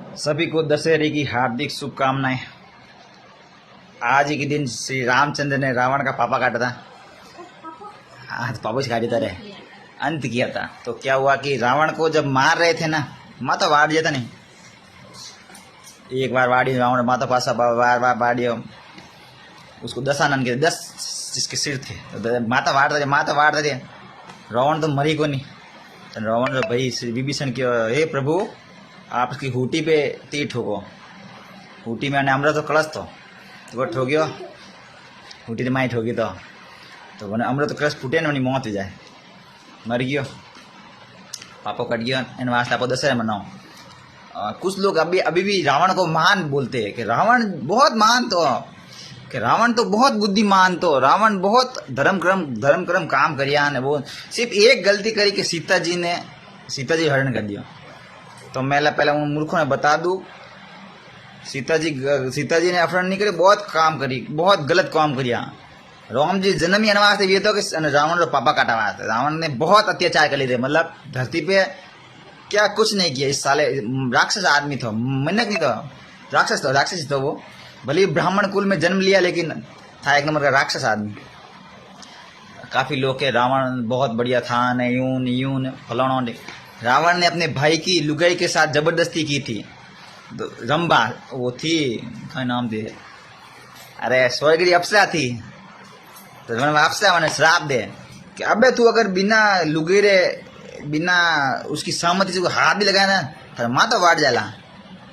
सभी को दशहरे की हार्दिक शुभकामनाएं। आज ही के दिन श्री रामचंद्र ने रावण का पापा काटा था। आज पापा से काटा था, अंत किया था। तो क्या हुआ कि रावण को जब मार रहे थे ना, माता वाड़ दिया था नहीं, एक बार वाड़ी रावण माता पासा बार बार वाड़ियो, उसको 10 आनंद के 10 जिसके सिर थे, तो माता वाड़ता थे। रावण तो मरी को नहीं। तो रावण जो भाई श्री विभीषण के, हे प्रभु आप उसकी हूटी पे तीर ठोको। हूटी में अमृत तो कलश तो वो ठोक्यो, हूटी तो माई ठोकी तो मैंने अमृत कलश फूटे ने मौत हो जाए, मर गयो, पापो कट गयो। इन वास्ते आप दशहरा मनाओ। कुछ लोग अभी भी रावण को महान बोलते हैं कि रावण बहुत महान, तो कि रावण तो बहुत बुद्धिमान, तो रावण बहुत धर्म कर्म काम करिया ने। वो सिर्फ एक गलती करी कि सीता जी हरण कर दिया। तो मैं पहले उन मूर्खों ने बता दूं, सीता जी ने अपहरण नहीं करी, बहुत काम करी, बहुत गलत काम करिया। राम जी जन्म ही अनवास ये तो कि रावण रो पापा काटा हुआ था। रावण ने बहुत अत्याचार कर लिए थे, मतलब धरती पे क्या कुछ नहीं किया। इस साले राक्षस आदमी था, मन्नत नहीं था, राक्षस था वो। भले ब्राह्मण कुल में जन्म लिया लेकिन था एक नंबर का राक्षस आदमी। काफी लोग के रावण बहुत बढ़िया था ने यून फलाना। रावण ने अपने भाई की लुगाई के साथ जबरदस्ती की थी। रंबा वो थी, क्या नाम थे, अरे स्वर्गीय अप्सरा थी। तो अप्सरा मैंने श्राप दे कि अबे तू अगर बिना लुगेरे बिना उसकी सहमति से हाथ भी लगाया ना तो माँ तो वाट जाला।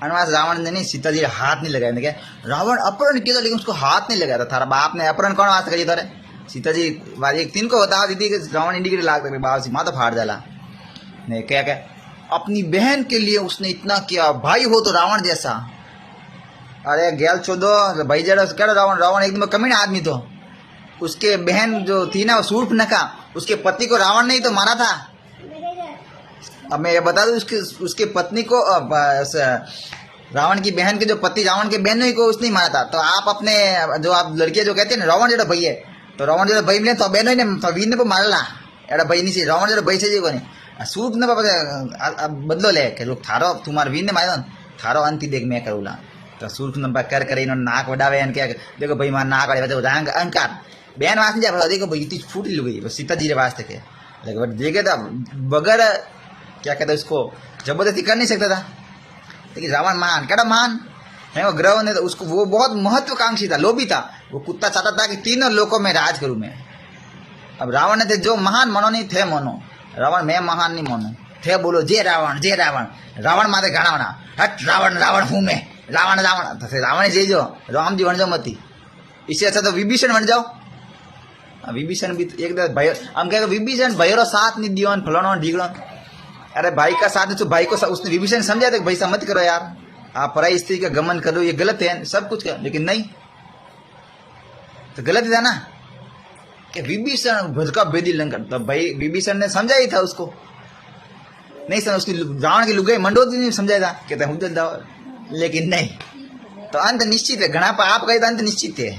अनवास रावण ने नहीं, सीता जी हाथ नहीं लगाया। क्या रावण अपहरण किया था लेकिन उसको हाथ नहीं लगाया था। थारा बाप ने अपहरण कौन वास्ते करिए तारे? सीता जी एक तीन को बता दीदी कि रावण इंडिकेटर लाग बाबा सी माँ तो फाड़ जाला। नहीं क्या अपनी बहन के लिए उसने इतना किया, भाई हो तो रावण जैसा। अरे गैल छोड़ो भाई जरा क्या रावण एकदम कमीना आदमी। तो उसके बहन जो थी ना, शूर्पणखा, उसके पति को रावण ने ही तो मारा था। अब मैं ये बता दूं, उसके पत्नी को, रावण की बहन के जो पति रावण के बहन को उसने मारा था। तो आप अपने जो आप लड़कियां जो कहते हैं ना रावण जो भाई है, तो रावण जो भाई मिले तो बहन ने वीर ने मारला एड़ा भाई नहीं से रावण जो भाई से को नहीं सूप ने बदलो ले के लोग थारो तुम्हारे वीर ने मारो थारो अंति देख मैं करूला। तो सूर्प ने कर इन्होंने नाक वडावे क्या देखो भाई मार नाक वड़े अहंकार बहन वास्ते जा देखो भाई इतनी फूट लू गई सीता जी वास्ते के। लेकिन देखे था बगैर क्या कहते उसको जबरदस्ती कर नहीं सकता था। लेकिन रावण महान क्या महान है वो ग्रह ने, तो उसको वो बहुत महत्वाकांक्षी था, लोभी था। वो कुत्ता चाहता था कि तीनों लोकों में राज करूं मैं। अब रावण ने जो महान मनो नहीं थे मनो, रावण मैं महान नहीं मानू थे, बोलो जय रावण रावण माते घाना बना हट रावण हूं मैं रावण तो फिर रावण जय जो राम जी बन जाओ मती। इससे अच्छा तो विभीषण बन जाओ। विभीषण भी एकदम भय, हम कहेंगे विभीषण भैरो साथ नहीं दियो फलाना ढीगड़ो। अरे भाई का साथ तो भाई को उसने विभीषण समझा था कि भाई मत करो यार, आप पराई स्त्री का गमन करो ये गलत है सब कुछ कर, लेकिन नहीं तो गलत ही था ना कि विभीषण भजका बेदी लंका। तो भाई विभीषण ने समझा ही था उसको, नहीं समझ उसकी रावण की लुगाई मंडोदरी ने समझाया था कहते हूँ जल्दा, लेकिन नहीं। तो अंत निश्चित है, घना पर आप कहे तो अंत निश्चित है।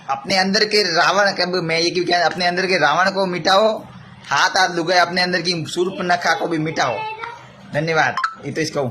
अपने अंदर के रावण, मैं ये क्यों क्या, अपने अंदर के रावण को मिटाओ, हाथ लुगाई अपने अंदर की शूर्पणखा को भी मिटाओ। धन्यवाद। ये तो इसको